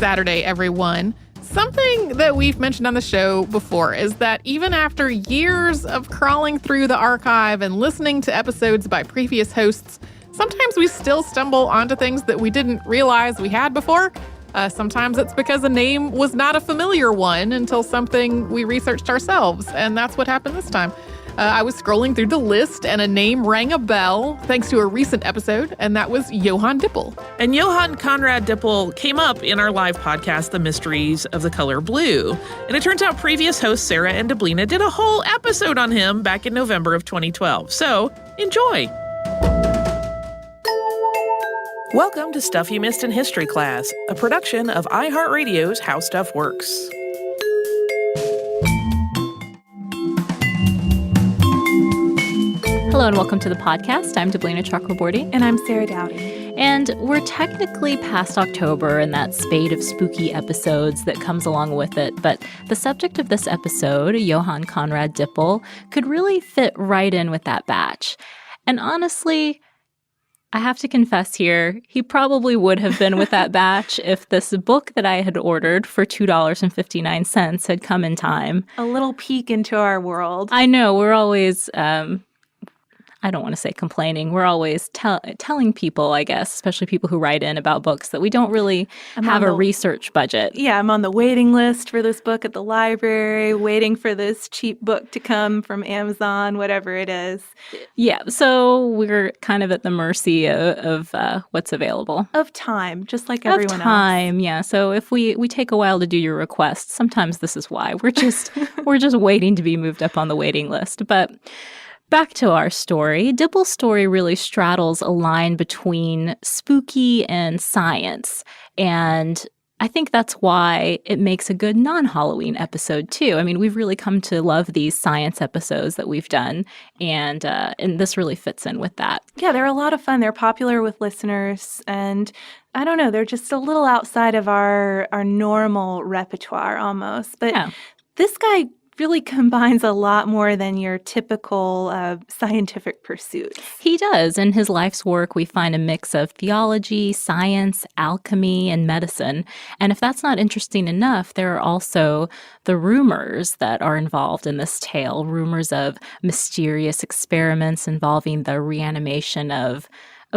Saturday, everyone. Something that we've mentioned on the show before is that even after years of crawling through the archive and listening to episodes by previous hosts, sometimes we still stumble onto things that we didn't realize we had before. Sometimes it's because a name was not a familiar one until something we researched ourselves, and that's what happened this time. I was scrolling through the list and a name rang a bell thanks to a recent episode, and that was Johann Dippel. And Johann Conrad Dippel came up in our live podcast, The Mysteries of the Color Blue. And it turns out previous host Sarah and Deblina did a whole episode on him back in November of 2012. So enjoy. Welcome to Stuff You Missed in History Class, a production of iHeartRadio's How Stuff Works. Hello and welcome to the podcast. I'm Deblina Chakraborty. And I'm Sarah Dowdy. And we're technically past October and that spate of spooky episodes that comes along with it. But the subject of this episode, Johann Conrad Dippel, could really fit right in with that batch. And honestly, I have to confess here, he probably would have been with that batch if this book that I had ordered for $2.59 had come in time. A little peek into our world. I know, we're always... I don't want to say complaining. We're always telling people, I guess, especially people who write in about books, that we don't really have a research budget. Yeah, I'm on the waiting list for this book at the library, waiting for this cheap book to come from Amazon, whatever it is. Yeah, so we're kind of at the mercy of what's available. Of time, just like everyone else. Of time, yeah. So if we take a while to do your request, sometimes this is why. We're just waiting to be moved up on the waiting list. But back to our story. Dippel's story really straddles a line between spooky and science. And I think that's why it makes a good non-Halloween episode, too. I mean, we've really come to love these science episodes that we've done, and this really fits in with that. Yeah, they're a lot of fun. They're popular with listeners, and I don't know, they're just a little outside of our normal repertoire almost. But yeah. This guy really combines a lot more than your typical scientific pursuits. He does. In his life's work, we find a mix of theology, science, alchemy, and medicine. And if that's not interesting enough, there are also the rumors that are involved in this tale, rumors of mysterious experiments involving the reanimation of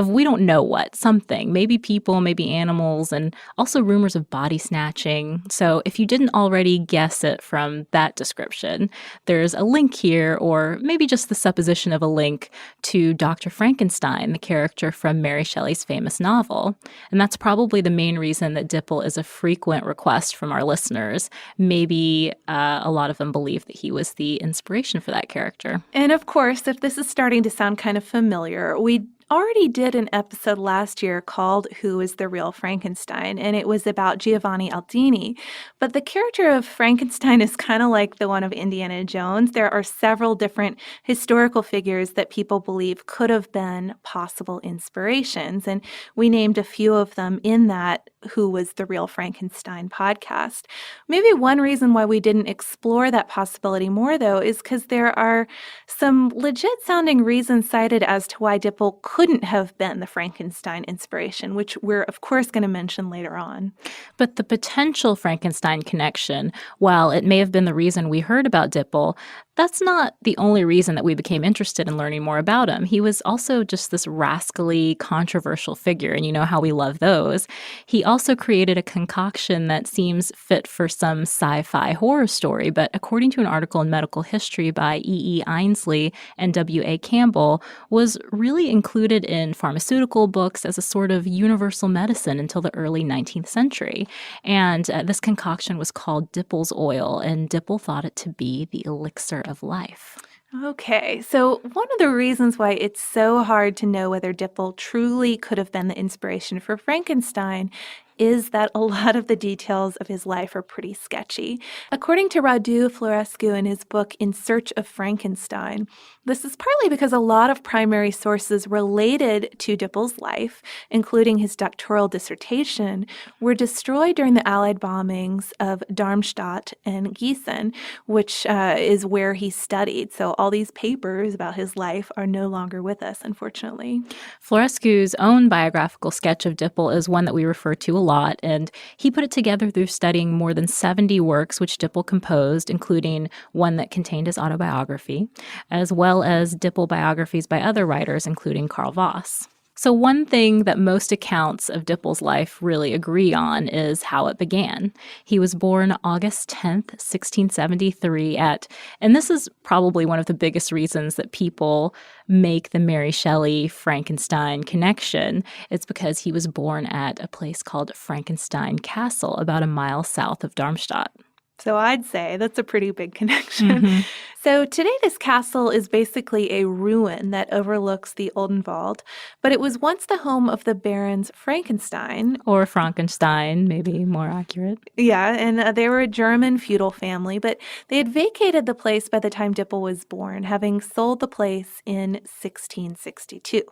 we don't know what, something, maybe people, maybe animals, and also rumors of body snatching. So if you didn't already guess it from that description, there's a link here, or maybe just the supposition of a link to Dr. Frankenstein, the character from Mary Shelley's famous novel. And that's probably the main reason that Dippel is a frequent request from our listeners. Maybe a lot of them believe that he was the inspiration for that character. And of course, if this is starting to sound kind of familiar, we already did an episode last year called Who is the Real Frankenstein? And it was about Giovanni Aldini. But the character of Frankenstein is kind of like the one of Indiana Jones. There are several different historical figures that people believe could have been possible inspirations. And we named a few of them in that Who was the Real Frankenstein podcast. Maybe one reason why we didn't explore that possibility more, though, is because there are some legit-sounding reasons cited as to why Dippel couldn't have been the Frankenstein inspiration, which we're, of course, going to mention later on. But the potential Frankenstein connection, while it may have been the reason we heard about Dippel, that's not the only reason that we became interested in learning more about him. He was also just this rascally, controversial figure, and you know how we love those. He also created a concoction that seems fit for some sci-fi horror story, but according to an article in Medical History by E.E. Ainsley and W.A. Campbell, was really included in pharmaceutical books as a sort of universal medicine until the early 19th century. And this concoction was called Dippel's oil, and Dippel thought it to be the elixir of life. Okay, so one of the reasons why it's so hard to know whether Dippel truly could have been the inspiration for Frankenstein is that a lot of the details of his life are pretty sketchy. According to Radu Florescu in his book In Search of Frankenstein, this is partly because a lot of primary sources related to Dippel's life, including his doctoral dissertation, were destroyed during the Allied bombings of Darmstadt and Gießen, which is where he studied. So all these papers about his life are no longer with us, unfortunately. Florescu's own biographical sketch of Dippel is one that we refer to a lot, and he put it together through studying more than 70 works which Dippel composed, including one that contained his autobiography, as well as Dippel biographies by other writers, including Karl Voss. So one thing that most accounts of Dippel's life really agree on is how it began. He was born August 10th, 1673 and this is probably one of the biggest reasons that people make the Mary Shelley Frankenstein connection. It's because he was born at a place called Frankenstein Castle, about a mile south of Darmstadt. So I'd say that's a pretty big connection. Mm-hmm. So today this castle is basically a ruin that overlooks the Oldenwald, but it was once the home of the Barons Frankenstein. Or Frankenstein, maybe more accurate. Yeah, and they were a German feudal family, but they had vacated the place by the time Dippel was born, having sold the place in 1662.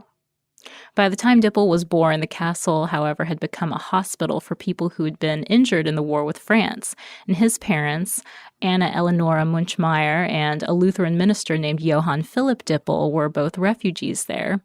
By the time Dippel was born, the castle, however, had become a hospital for people who had been injured in the war with France. And his parents, Anna Eleonora Munchmeyer and a Lutheran minister named Johann Philipp Dippel, were both refugees there.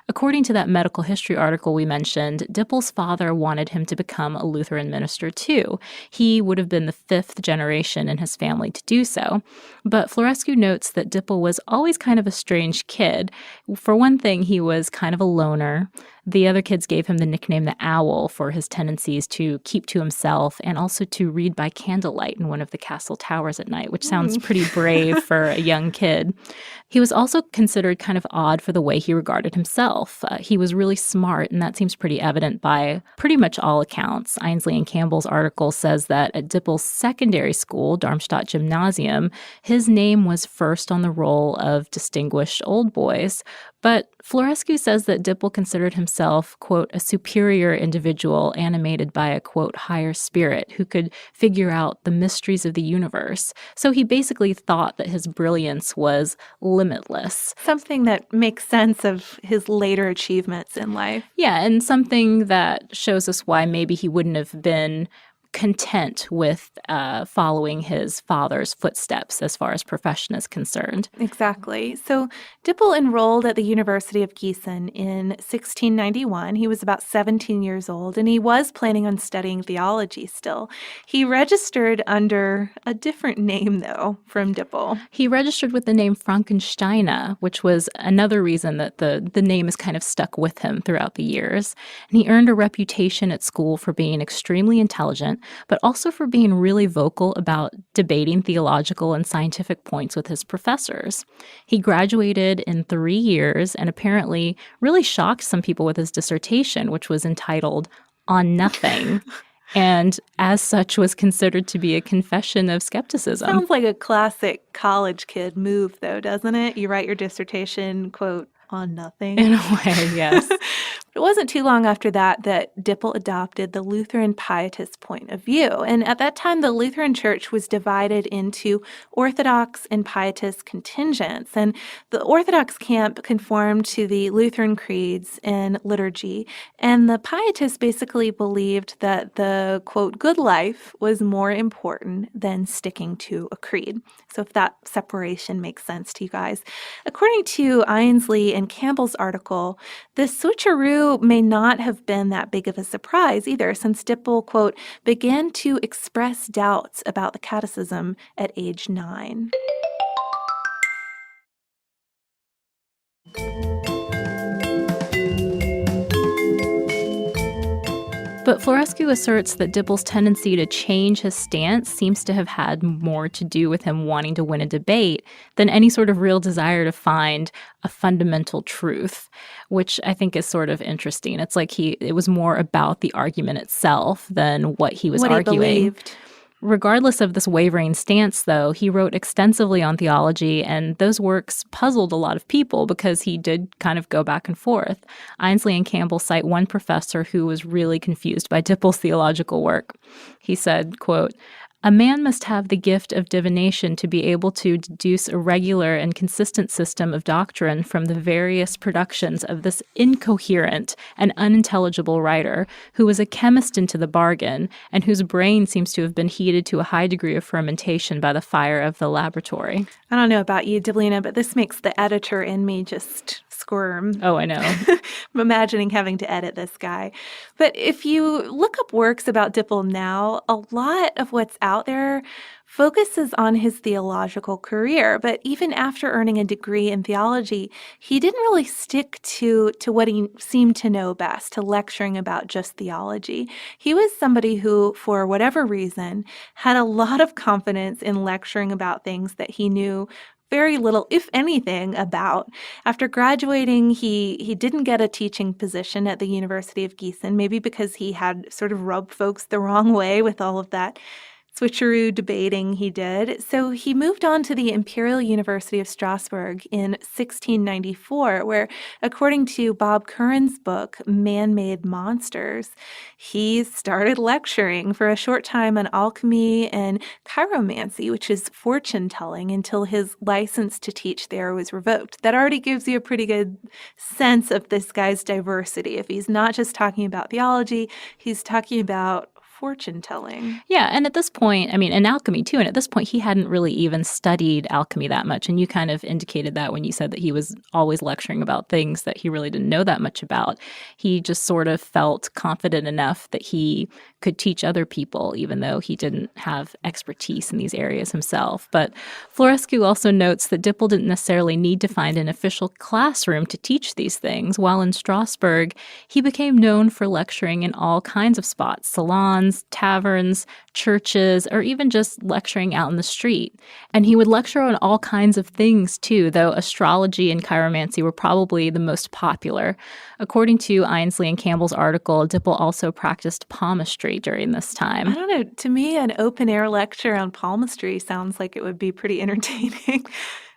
According to that medical history article we mentioned, Dippel's father wanted him to become a Lutheran minister too. He would have been the fifth generation in his family to do so. But Florescu notes that Dippel was always kind of a strange kid. For one thing, he was kind of a loner. The other kids gave him the nickname the Owl for his tendencies to keep to himself and also to read by candlelight in one of the castle towers at night, which sounds pretty brave for a young kid. He was also considered kind of odd for the way he regarded himself. He was really smart, and that seems pretty evident by pretty much all accounts. Ainsley and Campbell's article says that at Dippel's secondary school, Darmstadt Gymnasium, his name was first on the roll of distinguished old boys. But Florescu says that Dippel considered himself, quote, a superior individual animated by a, quote, higher spirit who could figure out the mysteries of the universe. So he basically thought that his brilliance was limitless. Something that makes sense of his later achievements in life. Yeah, and something that shows us why maybe he wouldn't have been content with following his father's footsteps as far as profession is concerned. Exactly. So Dippel enrolled at the University of Gießen in 1691. He was about 17 years old, and he was planning on studying theology still. He registered under a different name, though, from Dippel. He registered with the name Frankenstein, which was another reason that the name is kind of stuck with him throughout the years. And he earned a reputation at school for being extremely intelligent, but also for being really vocal about debating theological and scientific points with his professors. He graduated in 3 years and apparently really shocked some people with his dissertation, which was entitled On Nothing. And as such was considered to be a confession of skepticism. Sounds like a classic college kid move, though, doesn't it? You write your dissertation, quote, on nothing. In a way, yes. It wasn't too long after that Dippel adopted the Lutheran pietist point of view. And at that time, the Lutheran Church was divided into Orthodox and pietist contingents. And the Orthodox camp conformed to the Lutheran creeds and liturgy. And the pietists basically believed that the, quote, good life was more important than sticking to a creed. So if that separation makes sense to you guys. According to Ainsley and Campbell's article, this switcheroo may not have been that big of a surprise either, since Dippel, quote, began to express doubts about the catechism at age 9. But Florescu asserts that Dippel's tendency to change his stance seems to have had more to do with him wanting to win a debate than any sort of real desire to find a fundamental truth, which I think is sort of interesting. It's like it was more about the argument itself than what he was arguing. He believed. Regardless of this wavering stance, though, he wrote extensively on theology, and those works puzzled a lot of people because he did kind of go back and forth. Ainsley and Campbell cite one professor who was really confused by Dippel's theological work. He said, quote, "A man must have the gift of divination to be able to deduce a regular and consistent system of doctrine from the various productions of this incoherent and unintelligible writer, who was a chemist into the bargain, and whose brain seems to have been heated to a high degree of fermentation by the fire of the laboratory." I don't know about you, Deblina, but this makes the editor in me just squirm. Oh, I know. I'm imagining having to edit this guy. But if you look up works about Dippel now, a lot of what's out there focuses on his theological career. But even after earning a degree in theology, he didn't really stick to what he seemed to know best, to lecturing about just theology. He was somebody who, for whatever reason, had a lot of confidence in lecturing about things that he knew very little, if anything, about. After graduating, he didn't get a teaching position at the University of Gießen, maybe because he had sort of rubbed folks the wrong way with all of that switcheroo debating he did. So he moved on to the Imperial University of Strasbourg in 1694, where, according to Bob Curran's book, Man-Made Monsters, he started lecturing for a short time on alchemy and chiromancy, which is fortune-telling, until his license to teach there was revoked. That already gives you a pretty good sense of this guy's diversity. If he's not just talking about theology, he's talking about fortune-telling. Yeah, and at this point, I mean, and alchemy too, and at this point he hadn't really even studied alchemy that much, and you kind of indicated that when you said that he was always lecturing about things that he really didn't know that much about. He just sort of felt confident enough that he could teach other people, even though he didn't have expertise in these areas himself. But Florescu also notes that Dippel didn't necessarily need to find an official classroom to teach these things. While in Strasbourg, he became known for lecturing in all kinds of spots, salons, taverns, churches, or even just lecturing out in the street. And he would lecture on all kinds of things too, though astrology and chiromancy were probably the most popular. According to Ainsley and Campbell's article, Dippel also practiced palmistry during this time. I don't know. To me, an open-air lecture on palmistry sounds like it would be pretty entertaining.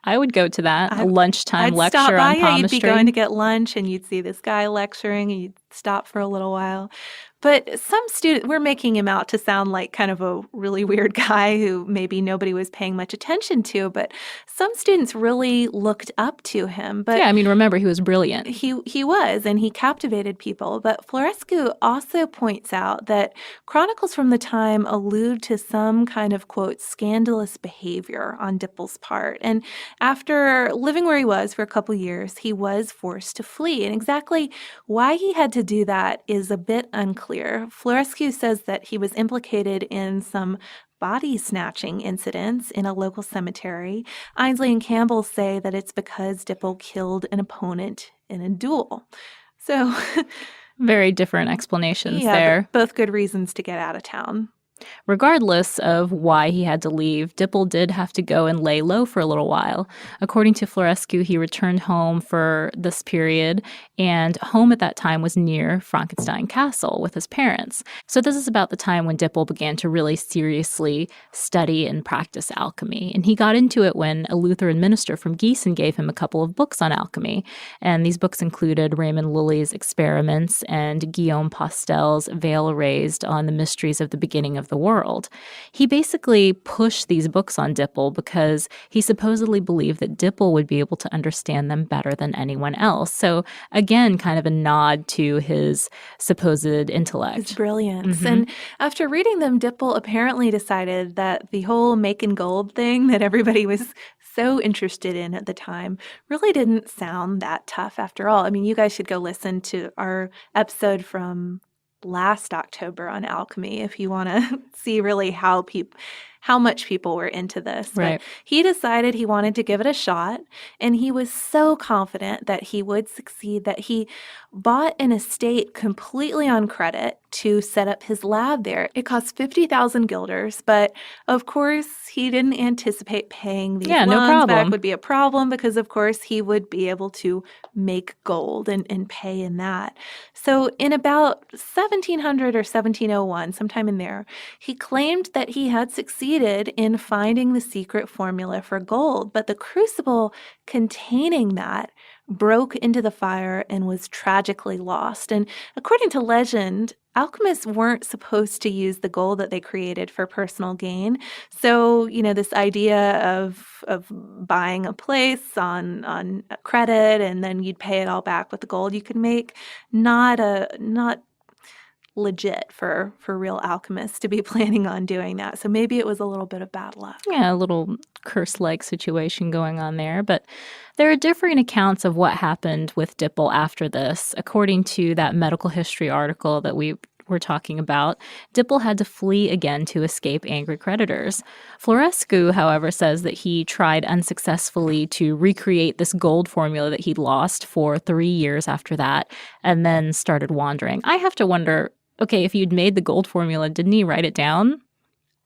I would go to that, a lunchtime lecture stop by, on palmistry. You'd be going to get lunch, and you'd see this guy lecturing, and you'd stop for a little while. But some students, we're making him out to sound like kind of a really weird guy who maybe nobody was paying much attention to, but some students really looked up to him. But yeah, I mean, remember, he was brilliant. He was, and he captivated people. But Florescu also points out that chronicles from the time allude to some kind of, quote, scandalous behavior on Dippel's part. And after living where he was for a couple years, he was forced to flee. And exactly why he had to do that is a bit unclear. Florescu says that he was implicated in some body snatching incidents in a local cemetery. Ainsley and Campbell say that it's because Dippel killed an opponent in a duel. So very different explanations there. Both good reasons to get out of town. Regardless of why he had to leave, Dippel did have to go and lay low for a little while. According to Florescu, he returned home for this period, and home at that time was near Frankenstein Castle with his parents. So this is about the time when Dippel began to really seriously study and practice alchemy. And he got into it when a Lutheran minister from Gießen gave him a couple of books on alchemy. And these books included Raymond Lully's Experiments and Guillaume Postel's Veil Raised on the Mysteries of the Beginning of the World. He basically pushed these books on Dippel because he supposedly believed that Dippel would be able to understand them better than anyone else. So again, kind of a nod to his supposed intellect. His brilliance. Mm-hmm. And after reading them, Dippel apparently decided that the whole making gold thing that everybody was so interested in at the time really didn't sound that tough after all. I mean, you guys should go listen to our episode from last October on alchemy if you want to see really how much people were into this. Right. But he decided he wanted to give it a shot, and he was so confident that he would succeed that he bought an estate completely on credit to set up his lab there. It cost 50,000 guilders, but of course he didn't anticipate paying these loans back would be a problem because of course he would be able to make gold and pay in that. So in about 1700 or 1701, sometime in there, he claimed that he had succeeded in finding the secret formula for gold, but the crucible containing that broke into the fire and was tragically lost. And according to legend, alchemists weren't supposed to use the gold that they created for personal gain. So, this idea of buying a place on credit and then you'd pay it all back with the gold you could make, not legit for real alchemists to be planning on doing that. So maybe it was a little bit of bad luck. Yeah, a little curse-like situation going on there. But there are differing accounts of what happened with Dippel after this. According to that medical history article that we were talking about, Dippel had to flee again to escape angry creditors. Florescu, however, says that he tried unsuccessfully to recreate this gold formula that he'd lost for 3 years after that, and then started wandering. I have to wonder, okay, if you'd made the gold formula, didn't he write it down?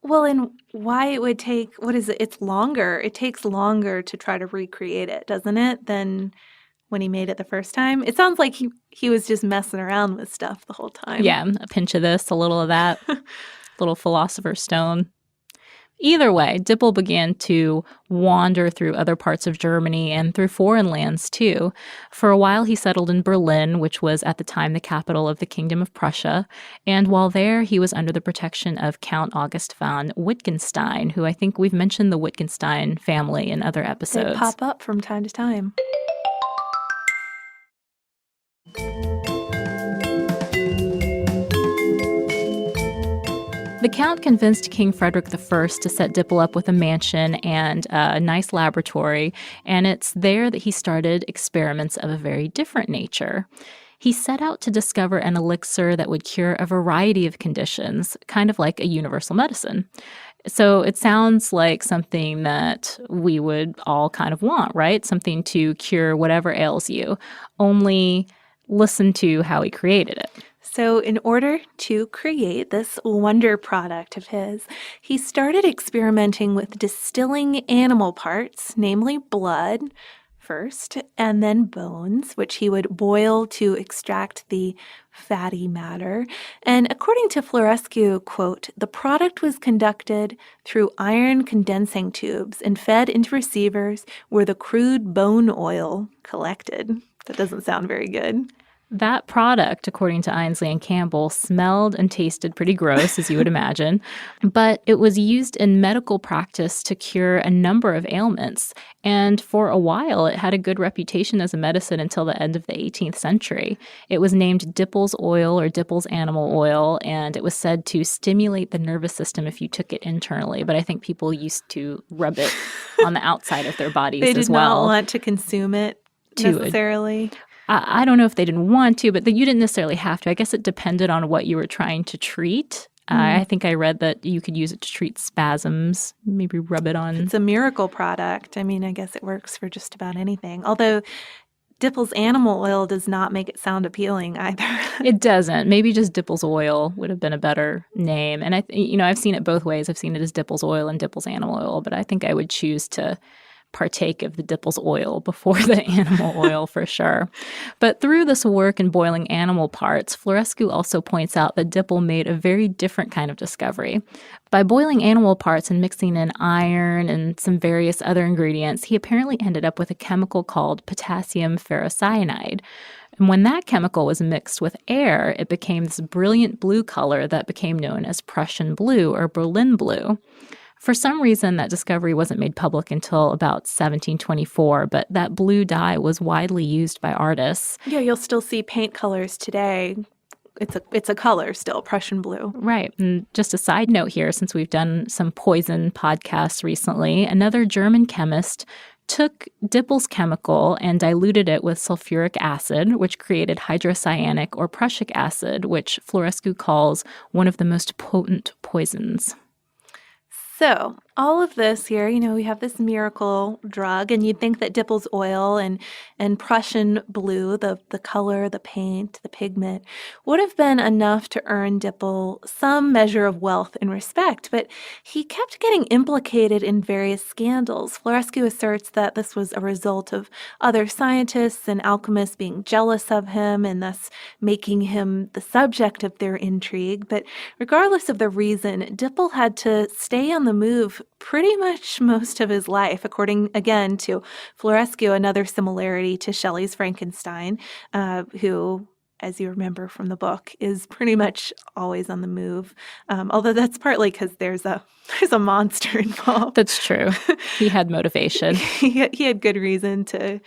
Well, and why it would take, what is it? It's longer. It takes longer to try to recreate it, doesn't it, than when he made it the first time? It sounds like he was just messing around with stuff the whole time. Yeah, a pinch of this, a little of that, little philosopher's stone. Either way, Dippel began to wander through other parts of Germany and through foreign lands, too. For a while, he settled in Berlin, which was at the time the capital of the Kingdom of Prussia. And while there, he was under the protection of Count August von Wittgenstein, who I think we've mentioned the Wittgenstein family in other episodes. They pop up from time to time. The Count convinced King Frederick I to set Dippel up with a mansion and a nice laboratory, and it's there that he started experiments of a very different nature. He set out to discover an elixir that would cure a variety of conditions, kind of like a universal medicine. So it sounds like something that we would all kind of want, right? Something to cure whatever ails you. Only listen to how he created it. So in order to create this wonder product of his, he started experimenting with distilling animal parts, namely blood, first, and then bones, which he would boil to extract the fatty matter. And according to Florescu, quote, the product was conducted through iron condensing tubes and fed into receivers where the crude bone oil collected. That doesn't sound very good. That product, according to Ainsley and Campbell, smelled and tasted pretty gross, as you would imagine, but it was used in medical practice to cure a number of ailments. And for a while, it had a good reputation as a medicine until the end of the 18th century. It was named Dippel's oil or Dippel's animal oil, and it was said to stimulate the nervous system if you took it internally. But I think people used to rub it on the outside of their bodies as well. They did not want to consume it necessarily. I don't know if they didn't want to, but you didn't necessarily have to. I guess it depended on what you were trying to treat. I think I read that you could use it to treat spasms, maybe rub it on. It's a miracle product. I mean, I guess it works for just about anything. Although Dippel's animal oil does not make it sound appealing either. It doesn't. Maybe just Dippel's oil would have been a better name. And I've seen it both ways. I've seen it as Dippel's oil and Dippel's animal oil, but I think I would choose to partake of the Dippel's oil before the animal oil for sure. But through this work in boiling animal parts, Florescu also points out that Dippel made a very different kind of discovery. By boiling animal parts and mixing in iron and some various other ingredients, he apparently ended up with a chemical called potassium ferrocyanide. And when that chemical was mixed with air, it became this brilliant blue color that became known as Prussian blue or Berlin blue. For some reason, that discovery wasn't made public until about 1724, but that blue dye was widely used by artists. Yeah, you'll still see paint colors today. It's a color still, Prussian blue. Right. And just a side note here, since we've done some poison podcasts recently, another German chemist took Dippel's chemical and diluted it with sulfuric acid, which created hydrocyanic or prussic acid, which Florescu calls one of the most potent poisons. So all of this here, we have this miracle drug, and you'd think that Dippel's oil and Prussian blue, the color, the paint, the pigment, would have been enough to earn Dippel some measure of wealth and respect, but he kept getting implicated in various scandals. Florescu asserts that this was a result of other scientists and alchemists being jealous of him and thus making him the subject of their intrigue, but regardless of the reason, Dippel had to stay on the move pretty much most of his life, according, again, to Florescu, another similarity to Shelley's Frankenstein, who, as you remember from the book, is pretty much always on the move. Although that's partly because there's a monster involved. That's true. He had motivation. He had good reason to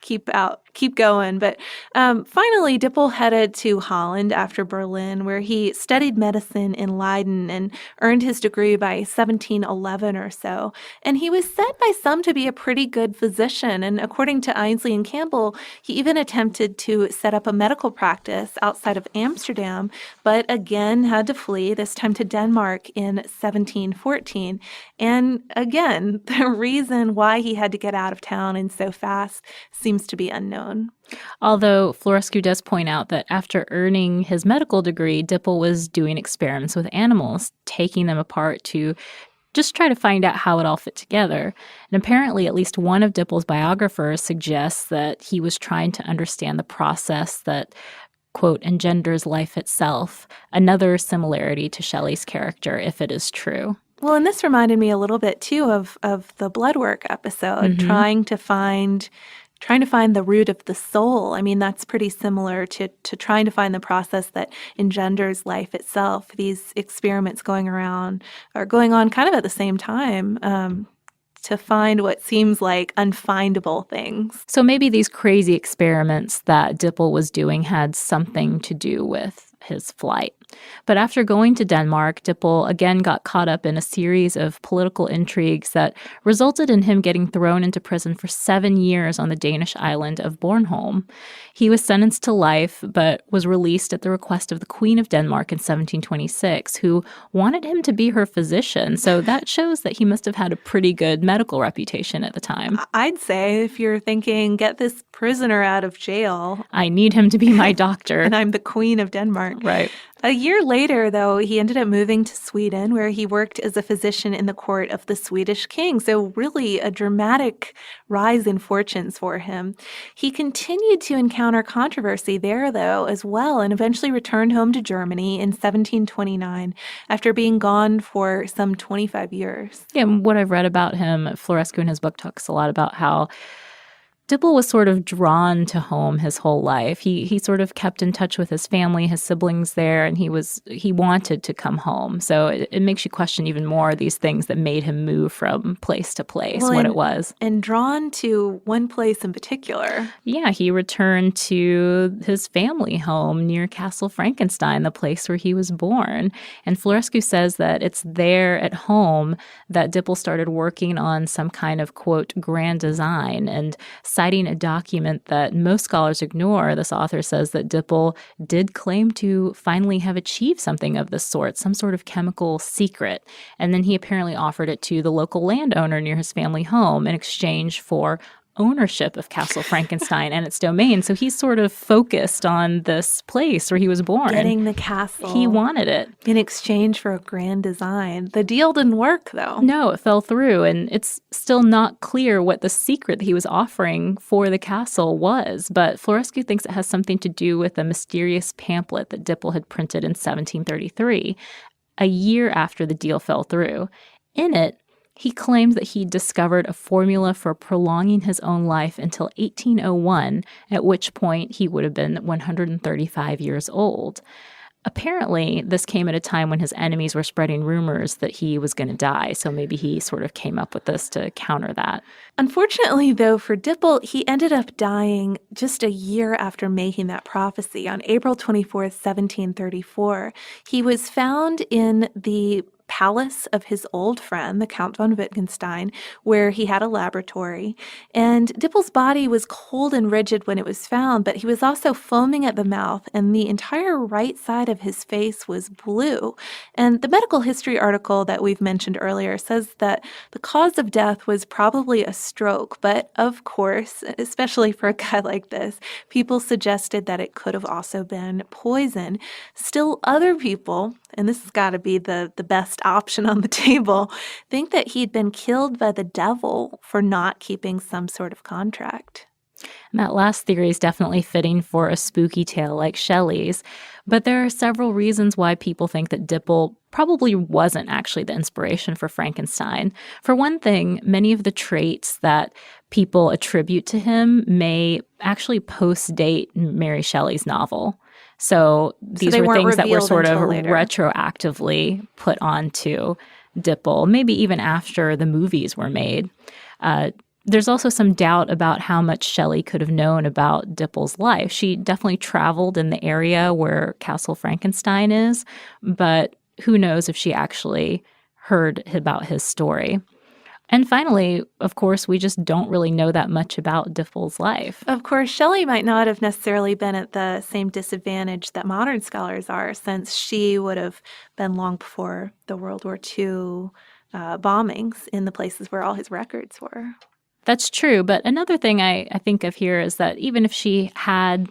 keep out keep going. But finally, Dippel headed to Holland after Berlin, where he studied medicine in Leiden and earned his degree by 1711 or so. And he was said by some to be a pretty good physician. And according to Ainsley and Campbell, he even attempted to set up a medical practice outside of Amsterdam, but again had to flee, this time to Denmark in 1714. And again, the reason why he had to get out of town and so fast seems to be unknown. Although Florescu does point out that after earning his medical degree, Dippel was doing experiments with animals, taking them apart to just try to find out how it all fit together. And apparently, at least one of Dippel's biographers suggests that he was trying to understand the process that, quote, engenders life itself, another similarity to Shelley's character, if it is true. Well, and this reminded me a little bit, too, of the blood work episode, trying to find the root of the soul. I mean, that's pretty similar to trying to find the process that engenders life itself. These experiments going on kind of at the same time to find what seems like unfindable things. So maybe these crazy experiments that Dippel was doing had something to do with his flight. But after going to Denmark, Dippel again got caught up in a series of political intrigues that resulted in him getting thrown into prison for 7 years on the Danish island of Bornholm. He was sentenced to life, but was released at the request of the Queen of Denmark in 1726, who wanted him to be her physician. So that shows that he must have had a pretty good medical reputation at the time. I'd say if you're thinking, get this prisoner out of jail. I need him to be my doctor. And I'm the Queen of Denmark. Right. A year later, though, he ended up moving to Sweden, where he worked as a physician in the court of the Swedish king. So really a dramatic rise in fortunes for him. He continued to encounter controversy there, though, as well, and eventually returned home to Germany in 1729 after being gone for some 25 years. Yeah, and what I've read about him, Florescu in his book talks a lot about how Dippel was sort of drawn to home his whole life. He sort of kept in touch with his family, his siblings there, and he wanted to come home. So it makes you question even more these things that made him move from place to place, it was. And drawn to one place in particular. Yeah, he returned to his family home near Castle Frankenstein, the place where he was born. And Florescu says that it's there at home that Dippel started working on some kind of, quote, grand design. And citing a document that most scholars ignore, this author says that Dippel did claim to finally have achieved something of this sort, some sort of chemical secret. And then he apparently offered it to the local landowner near his family home in exchange for ownership of Castle Frankenstein and its domain. So he's sort of focused on this place where he was born. Getting the castle. He wanted it. In exchange for a grand design. The deal didn't work, though. No, it fell through, and it's still not clear what the secret that he was offering for the castle was. But Florescu thinks it has something to do with a mysterious pamphlet that Dippel had printed in 1733, a year after the deal fell through. In it, he claims that he discovered a formula for prolonging his own life until 1801, at which point he would have been 135 years old. Apparently, this came at a time when his enemies were spreading rumors that he was going to die, so maybe he sort of came up with this to counter that. Unfortunately, though, for Dippel, he ended up dying just a year after making that prophecy on April 24th, 1734. He was found in the palace of his old friend, the Count von Wittgenstein, where he had a laboratory. And Dippel's body was cold and rigid when it was found, but he was also foaming at the mouth, and the entire right side of his face was blue. And the medical history article that we've mentioned earlier says that the cause of death was probably a stroke, but of course, especially for a guy like this, people suggested that it could have also been poison. Still, other people, and this has got to be the best option on the table, think that he'd been killed by the devil for not keeping some sort of contract. And that last theory is definitely fitting for a spooky tale like Shelley's, but there are several reasons why people think that Dippel probably wasn't actually the inspiration for Frankenstein. For one thing, many of the traits that people attribute to him may actually post-date Mary Shelley's novel. So these were things that were sort of retroactively put onto Dippel, maybe even after the movies were made. There's also some doubt about how much Shelley could have known about Dippel's life. She definitely traveled in the area where Castle Frankenstein is, but who knows if she actually heard about his story. And finally, of course, we just don't really know that much about Dippel's life. Of course, Shelley might not have necessarily been at the same disadvantage that modern scholars are, since she would have been long before the World War II bombings in the places where all his records were. That's true. But another thing I think of here is that even if she had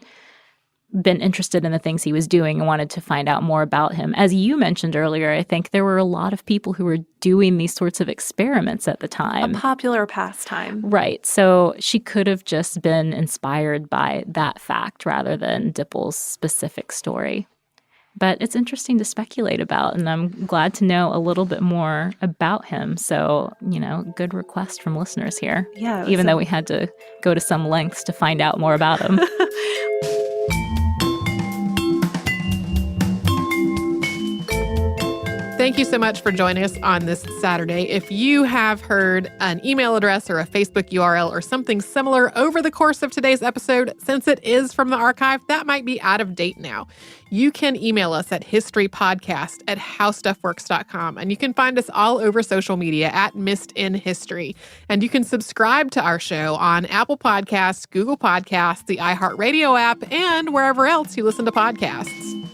been interested in the things he was doing and wanted to find out more about him, as you mentioned earlier, I think there were a lot of people who were doing these sorts of experiments at the time. A popular pastime. Right. So she could have just been inspired by that fact rather than Dippel's specific story. But it's interesting to speculate about, and I'm glad to know a little bit more about him. So, good request from listeners here. Yeah. Even though we had to go to some lengths to find out more about him. Thank you so much for joining us on this Saturday. If you have heard an email address or a Facebook URL or something similar over the course of today's episode, since it is from the archive, that might be out of date now. You can email us at historypodcast@howstuffworks.com, and you can find us all over social media at Missed in History. And you can subscribe to our show on Apple Podcasts, Google Podcasts, the iHeartRadio app, and wherever else you listen to podcasts.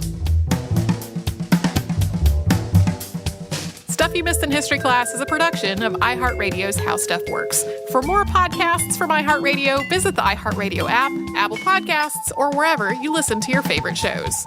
Stuff You Missed in History Class is a production of iHeartRadio's How Stuff Works. For more podcasts from iHeartRadio, visit the iHeartRadio app, Apple Podcasts, or wherever you listen to your favorite shows.